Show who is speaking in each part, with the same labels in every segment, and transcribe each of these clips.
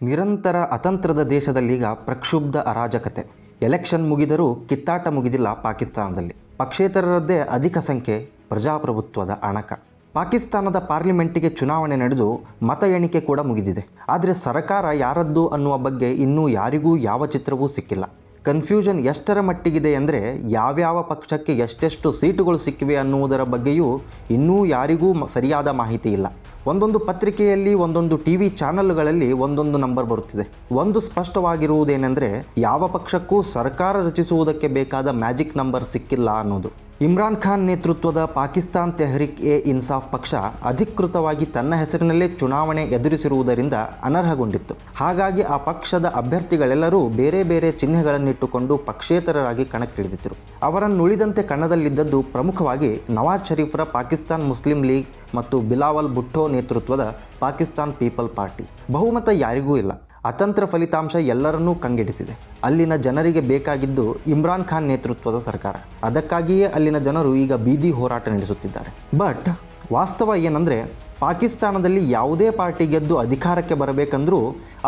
Speaker 1: ನಿರಂತರ ಅತಂತ್ರದ ದೇಶದಲ್ಲೀಗ ಪ್ರಕ್ಷುಬ್ಧ ಅರಾಜಕತೆ. ಎಲೆಕ್ಷನ್ ಮುಗಿದರೂ ಕಿತ್ತಾಟ ಮುಗಿದಿಲ್ಲ ಪಾಕಿಸ್ತಾನದಲ್ಲಿ. ಪಕ್ಷೇತರರದ್ದೇ ಅಧಿಕ ಸಂಖ್ಯೆ, ಪ್ರಜಾಪ್ರಭುತ್ವದ ಅಣಕ. ಪಾಕಿಸ್ತಾನದ ಪಾರ್ಲಿಮೆಂಟಿಗೆ ಚುನಾವಣೆ ನಡೆದು ಮತ ಎಣಿಕೆ ಕೂಡ ಮುಗಿದಿದೆ. ಆದರೆ ಸರ್ಕಾರ ಯಾರದ್ದು ಅನ್ನುವ ಬಗ್ಗೆ ಇನ್ನೂ ಯಾರಿಗೂ ಯಾವ ಚಿತ್ರವೂ ಸಿಕ್ಕಿಲ್ಲ. ಕನ್ಫ್ಯೂಷನ್ ಎಷ್ಟರ ಮಟ್ಟಿಗಿದೆ ಅಂದರೆ ಯಾವ್ಯಾವ ಪಕ್ಷಕ್ಕೆ ಎಷ್ಟೆಷ್ಟು ಸೀಟುಗಳು ಸಿಕ್ಕಿವೆ ಅನ್ನುವುದರ ಬಗ್ಗೆಯೂ ಇನ್ನೂ ಯಾರಿಗೂ ಸರಿಯಾದ ಮಾಹಿತಿ ಇಲ್ಲ. ಒಂದೊಂದು ಪತ್ರಿಕೆಯಲ್ಲಿ, ಒಂದೊಂದು ಟಿವಿ ಚಾನಲ್ಗಳಲ್ಲಿ ಒಂದೊಂದು ನಂಬರ್ ಬರುತ್ತಿದೆ. ಒಂದು ಸ್ಪಷ್ಟವಾಗಿರುವುದೇನೆಂದರೆ ಯಾವ ಪಕ್ಷಕ್ಕೂ ಸರ್ಕಾರ ರಚಿಸುವುದಕ್ಕೆ ಬೇಕಾದ ಮ್ಯಾಜಿಕ್ ನಂಬರ್ ಸಿಕ್ಕಿಲ್ಲ ಅನ್ನೋದು. ಇಮ್ರಾನ್ ಖಾನ್ ನೇತೃತ್ವದ ಪಾಕಿಸ್ತಾನ್ ತೆಹರಿಕ್ ಎ ಇನ್ಸಾಫ್ ಪಕ್ಷ ಅಧಿಕೃತವಾಗಿ ತನ್ನ ಹೆಸರಿನಲ್ಲೇ ಚುನಾವಣೆ ಎದುರಿಸಿರುವುದರಿಂದ ಅನರ್ಹಗೊಂಡಿತ್ತು. ಹಾಗಾಗಿ ಆ ಪಕ್ಷದ ಅಭ್ಯರ್ಥಿಗಳೆಲ್ಲರೂ ಬೇರೆ ಬೇರೆ ಚಿಹ್ನೆಗಳನ್ನಿಟ್ಟುಕೊಂಡು ಪಕ್ಷೇತರರಾಗಿ ಕಣಕ್ಕಿಳಿದಿದ್ದರು. ಅವರನ್ನುಳಿದಂತೆ ಕಣದಲ್ಲಿದ್ದದ್ದು ಪ್ರಮುಖವಾಗಿ ನವಾಜ್ ಶರೀಫ್ರ ಪಾಕಿಸ್ತಾನ್ ಮುಸ್ಲಿಂ ಲೀಗ್ ಮತ್ತು ಬಿಲಾವಲ್ ಭುಟ್ಟೋ ನೇತೃತ್ವದ ಪಾಕಿಸ್ತಾನ್ ಪೀಪಲ್ ಪಾರ್ಟಿ. ಬಹುಮತ ಯಾರಿಗೂ ಇಲ್ಲ. ಅತಂತ್ರ ಫಲಿತಾಂಶ ಎಲ್ಲರನ್ನೂ ಕಂಗೆಡಿಸಿದೆ. ಅಲ್ಲಿನ ಜನರಿಗೆ ಬೇಕಾಗಿದ್ದು ಇಮ್ರಾನ್ ಖಾನ್ ನೇತೃತ್ವದ ಸರ್ಕಾರ. ಅದಕ್ಕಾಗಿಯೇ ಅಲ್ಲಿನ ಜನರು ಈಗ ಬೀದಿ ಹೋರಾಟ ನಡೆಸುತ್ತಿದ್ದಾರೆ. ಬಟ್ ವಾಸ್ತವ ಏನಂದರೆ ಪಾಕಿಸ್ತಾನದಲ್ಲಿ ಯಾವುದೇ ಪಾರ್ಟಿ ಗೆದ್ದು ಅಧಿಕಾರಕ್ಕೆ ಬರಬೇಕಂದ್ರೂ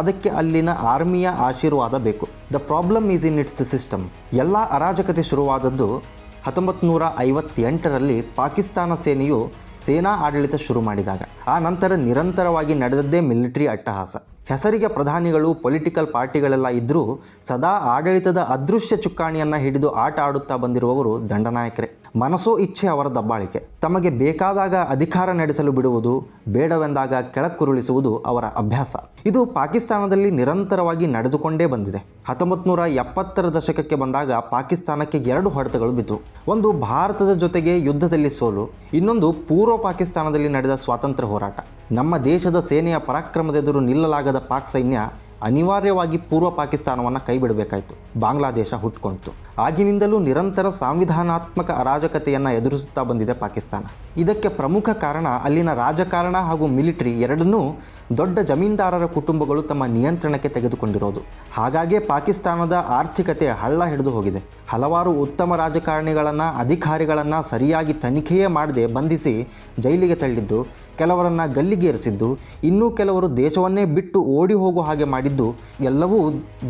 Speaker 1: ಅದಕ್ಕೆ ಅಲ್ಲಿನ ಆರ್ಮಿಯ ಆಶೀರ್ವಾದ ಬೇಕು. The problem is in its system. ಎಲ್ಲ ಅರಾಜಕತೆ ಶುರುವಾದದ್ದು 1958ರಲ್ಲಿ ಪಾಕಿಸ್ತಾನ ಸೇನೆಯು ಸೇನಾ ಆಡಳಿತ ಶುರು ಮಾಡಿದಾಗ. ಆ ನಂತರ ನಿರಂತರವಾಗಿ ನಡೆದದ್ದೇ ಮಿಲಿಟರಿ ಅಟ್ಟಹಾಸ. ಹೆಸರಿಗೆ ಪ್ರಧಾನಿಗಳು, ಪೊಲಿಟಿಕಲ್ ಪಾರ್ಟಿಗಳೆಲ್ಲ ಇದ್ದರೂ ಸದಾ ಆಡಳಿತದ ಅದೃಶ್ಯ ಚುಕ್ಕಾಣಿಯನ್ನು ಹಿಡಿದು ಆಟ ಆಡುತ್ತಾ ಬಂದಿರುವವರು ದಂಡನಾಯಕರೇ. ಮನಸೋ ಇಚ್ಛೆ ಅವರ ದಬ್ಬಾಳಿಕೆ. ತಮಗೆ ಬೇಕಾದಾಗ ಅಧಿಕಾರ ನಡೆಸಲು ಬಿಡುವುದು, ಬೇಡವೆಂದಾಗ ಕೆಳಕ್ಕುರುಳಿಸುವುದು ಅವರ ಅಭ್ಯಾಸ. ಇದು ಪಾಕಿಸ್ತಾನದಲ್ಲಿ ನಿರಂತರವಾಗಿ ನಡೆದುಕೊಂಡೇ ಬಂದಿದೆ. 1970ರ ದಶಕಕ್ಕೆ ಬಂದಾಗ ಪಾಕಿಸ್ತಾನಕ್ಕೆ 2 ಹೊಡೆತಗಳು ಬಿದ್ದವು. ಒಂದು ಭಾರತದ ಜೊತೆಗೆ ಯುದ್ಧದಲ್ಲಿ ಸೋಲು, ಇನ್ನೊಂದು ಪೂರ್ವ ಪಾಕಿಸ್ತಾನದಲ್ಲಿ ನಡೆದ ಸ್ವಾತಂತ್ರ್ಯ ಹೋರಾಟ. ನಮ್ಮ ದೇಶದ ಸೇನೆಯ ಪರಾಕ್ರಮದೆದುರು ನಿಲ್ಲಲಾಗದ ಪಾಕ್ ಸೈನ್ಯ ಅನಿವಾರ್ಯವಾಗಿ ಪೂರ್ವ ಪಾಕಿಸ್ತಾನವನ್ನು ಕೈಬಿಡಬೇಕಾಯಿತು. ಬಾಂಗ್ಲಾದೇಶ ಹುಟ್ಟುಕೊಂಡಿತು. ಆಗಿನಿಂದಲೂ ನಿರಂತರ ಸಾಂವಿಧಾನಾತ್ಮಕ ಅರಾಜಕತೆಯನ್ನು ಎದುರಿಸುತ್ತಾ ಬಂದಿದೆ ಪಾಕಿಸ್ತಾನ. ಇದಕ್ಕೆ ಪ್ರಮುಖ ಕಾರಣ ಅಲ್ಲಿನ ರಾಜಕಾರಣ ಹಾಗೂ ಮಿಲಿಟರಿ ಎರಡನ್ನೂ ದೊಡ್ಡ ಜಮೀನ್ದಾರರ ಕುಟುಂಬಗಳು ತಮ್ಮ ನಿಯಂತ್ರಣಕ್ಕೆ ತೆಗೆದುಕೊಂಡಿರೋದು. ಹಾಗಾಗಿ ಪಾಕಿಸ್ತಾನದ ಆರ್ಥಿಕತೆ ಹಳ್ಳ ಹಿಡಿದು ಹೋಗಿದೆ. ಹಲವಾರು ಉತ್ತಮ ರಾಜಕಾರಣಿಗಳನ್ನು, ಅಧಿಕಾರಿಗಳನ್ನು ಸರಿಯಾಗಿ ತನಿಖೆಯೇ ಮಾಡದೆ ಬಂಧಿಸಿ ಜೈಲಿಗೆ ತಳ್ಳಿದ್ದು, ಕೆಲವರನ್ನು ಗಲ್ಲಿಗೇರಿಸಿದ್ದು, ಇನ್ನೂ ಕೆಲವರು ದೇಶವನ್ನೇ ಬಿಟ್ಟು ಓಡಿ ಹೋಗುವ ಹಾಗೆ ಮಾಡಿದ್ದು ಎಲ್ಲವೂ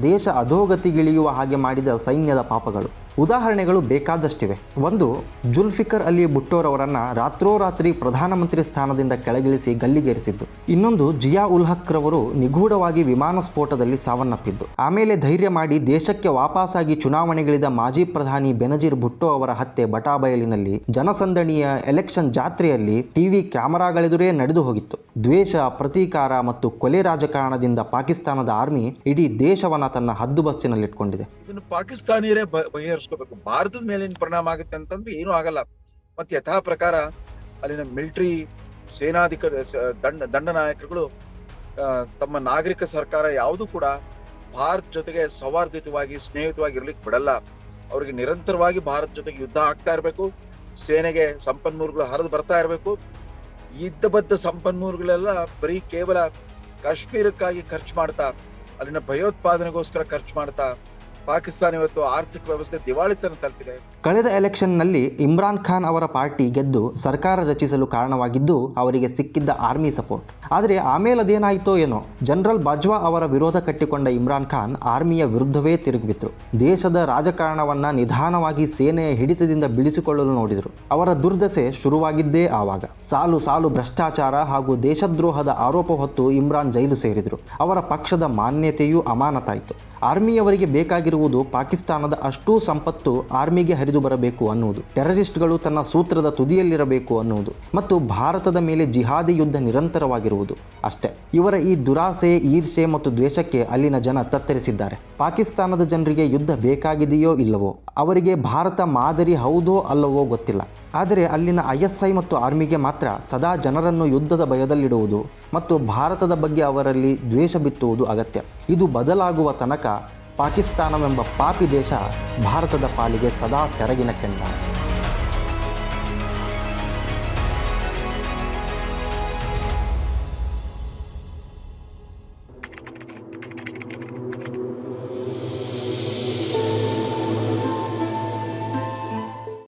Speaker 1: ದೇಶ ಅಧೋಗತಿಗಿಳಿಯುವ ಹಾಗೆ ಮಾಡಿದ ಸೈನ್ಯದ ಪಾಪಗಳು. ಉದಾಹರಣೆಗಳು ಬೇಕಾದಷ್ಟಿವೆ. ಒಂದು, ಜುಲ್ಫಿಕರ್ ಅಲಿ ಭುಟ್ಟೋರವರನ್ನು ರಾತ್ರೋರಾತ್ರಿ ಪ್ರಧಾನಮಂತ್ರಿ ಸ್ಥಾನದಿಂದ ಕೆಳಗಿಳಿಸಿ ಗಲ್ಲಿಗೇರಿಸಿದ್ದು. ಇನ್ನೊಂದು, ಜಿಯಾ ಉಲ್ ಹಕ್ ರವರು ನಿಗೂಢವಾಗಿ ವಿಮಾನ ಸ್ಫೋಟದಲ್ಲಿ ಸಾವನ್ನಪ್ಪಿದ್ದು. ಆಮೇಲೆ ಧೈರ್ಯ ಮಾಡಿ ದೇಶಕ್ಕೆ ವಾಪಸ್ಸಾಗಿ ಚುನಾವಣೆಗಿಳಿದ ಮಾಜಿ ಪ್ರಧಾನಿ ಬೆನಜೀರ್ ಭುಟ್ಟೋ ಅವರ ಹತ್ಯೆ ಬಟಾಬಯಲಿನಲ್ಲಿ ಜನಸಂದಣಿಯ ಎಲೆಕ್ಷನ್ ಜಾತ್ರೆಯಲ್ಲಿ ಟಿವಿ ಕ್ಯಾಮರಾಗಳೆದುರೇ ನಡೆದು ಹೋಗಿತ್ತು. ದ್ವೇಷ, ಪ್ರತೀಕಾರ ಮತ್ತು ಕೊಲೆ ರಾಜಕಾರಣದಿಂದ ಪಾಕಿಸ್ತಾನದ ಆರ್ಮಿ ಇಡೀ ದೇಶವನ್ನ ತನ್ನ ಹದ್ದುಬಸ್ತಿನಲ್ಲಿಟ್ಕೊಂಡಿದೆ.
Speaker 2: ಇದನ್ನು ಪಾಕಿಸ್ತಾನಿಯರೇ ಬಗೆಹರಿಸ್ಕೋಬೇಕು. ಭಾರತದ ಮೇಲೆ ಏನು ಪರಿಣಾಮ ಆಗುತ್ತೆ ಅಂತಂದ್ರೆ ಏನೂ ಆಗಲ್ಲ. ಮತ್ತೆ ಯಥಾ ಪ್ರಕಾರ ಅಲ್ಲಿನ ಮಿಲಿಟರಿ ದಂಡ ನಾಯಕರುಗಳು ತಮ್ಮ ನಾಗರಿಕ ಸರ್ಕಾರ ಯಾವುದು ಕೂಡ ಭಾರತ ಜೊತೆಗೆ ಸೌಹಾರ್ದಯುತವಾಗಿ, ಸ್ನೇಹಿತವಾಗಿ ಇರ್ಲಿಕ್ಕೆ ಬಿಡಲ್ಲ. ಅವ್ರಿಗೆ ನಿರಂತರವಾಗಿ ಭಾರತ ಜೊತೆಗೆ ಯುದ್ಧ ಆಗ್ತಾ ಇರಬೇಕು. ಸೇನೆಗೆ ಸಂಪನ್ಮೂಲಗಳು ಹರಿದು ಬರ್ತಾ ಇರಬೇಕು. ಯುದ್ಧಬದ್ಧ ಸಂಪನ್ಮೂಲಗಳೆಲ್ಲ ಬರೀ ಕೇವಲ ಕಾಶ್ಮೀರಕ್ಕಾಗಿ ಖರ್ಚು ಮಾಡ್ತಾ, ಅಲ್ಲಿನ ಭಯೋತ್ಪಾದನೆಗೋಸ್ಕರ ಖರ್ಚು ಮಾಡ್ತಾ ಪಾಕಿಸ್ತಾನ ಇವತ್ತು ಆರ್ಥಿಕ ವ್ಯವಸ್ಥೆ ದಿವಾಳಿತನ ತಲುಪಿದೆ.
Speaker 1: ಕಳೆದ ಎಲೆಕ್ಷನ್ನಲ್ಲಿ ಇಮ್ರಾನ್ ಖಾನ್ ಅವರ ಪಾರ್ಟಿ ಗೆದ್ದು ಸರ್ಕಾರ ರಚಿಸಲು ಕಾರಣವಾಗಿದ್ದು ಅವರಿಗೆ ಸಿಕ್ಕಿದ್ದ ಆರ್ಮಿ ಸಪೋರ್ಟ್. ಆದರೆ ಆಮೇಲೆ ಅದೇನಾಯಿತೋ ಏನೋ, ಜನರಲ್ ಬಾಜ್ವಾ ಅವರ ವಿರೋಧ ಕಟ್ಟಿಕೊಂಡ ಇಮ್ರಾನ್ ಖಾನ್ ಆರ್ಮಿಯ ವಿರುದ್ಧವೇ ತಿರುಗಿಬಿಟ್ರು. ದೇಶದ ರಾಜಕಾರಣವನ್ನು ನಿಧಾನವಾಗಿ ಸೇನೆಯ ಹಿಡಿತದಿಂದ ಬಿಡಿಸಿಕೊಳ್ಳಲು ನೋಡಿದರು. ಅವರ ದುರ್ದಶೆ ಶುರುವಾಗಿದ್ದೇ ಆವಾಗ. ಸಾಲು ಸಾಲು ಭ್ರಷ್ಟಾಚಾರ ಹಾಗೂ ದೇಶದ್ರೋಹದ ಆರೋಪ ಹೊತ್ತು ಇಮ್ರಾನ್ ಜೈಲು ಸೇರಿದರು. ಅವರ ಪಕ್ಷದ ಮಾನ್ಯತೆಯೂ ಅಮಾನತಾಯಿತು. ಆರ್ಮಿಯವರಿಗೆ ಬೇಕಾಗಿರುವುದು ಪಾಕಿಸ್ತಾನದ ಅಷ್ಟೂ ಸಂಪತ್ತು ಆರ್ಮಿಗೆ ಹರಿದು ಬರಬೇಕು ಅನ್ನುವುದು, ಟೆರರಿಸ್ಟ್ಗಳು ತನ್ನ ಸೂತ್ರದ ತುದಿಯಲ್ಲಿರಬೇಕು ಅನ್ನುವುದು ಮತ್ತು ಭಾರತದ ಮೇಲೆ ಜಿಹಾದಿ ಯುದ್ಧ ನಿರಂತರವಾಗಿರುವುದು ಅಷ್ಟೇ. ಇವರ ಈ ದುರಾಸೆ, ಈರ್ಷೆ ಮತ್ತು ದ್ವೇಷಕ್ಕೆ ಅಲ್ಲಿನ ಜನ ತತ್ತರಿಸಿದ್ದಾರೆ. ಪಾಕಿಸ್ತಾನದ ಜನರಿಗೆ ಯುದ್ಧ ಬೇಕಾಗಿದೆಯೋ ಇಲ್ಲವೋ, ಅವರಿಗೆ ಭಾರತ ಮಾದರಿ ಹೌದೋ ಅಲ್ಲವೋ ಗೊತ್ತಿಲ್ಲ. ಆದರೆ ಅಲ್ಲಿನ ISI ಮತ್ತು ಆರ್ಮಿಗೆ ಮಾತ್ರ ಸದಾ ಜನರನ್ನು ಯುದ್ಧದ ಭಯದಲ್ಲಿಡುವುದು ಮತ್ತು ಭಾರತದ ಬಗ್ಗೆ ಅವರಲ್ಲಿ ದ್ವೇಷ ಬಿತ್ತುವುದು ಅಗತ್ಯ. ಇದು ಬದಲಾಗುವ ತನಕ ಪಾಕಿಸ್ತಾನವೆಂಬ ಪಾಪಿ ದೇಶ ಭಾರತದ ಪಾಲಿಗೆ ಸದಾ ಸೆರಗಿನ ಕೆಂಡ.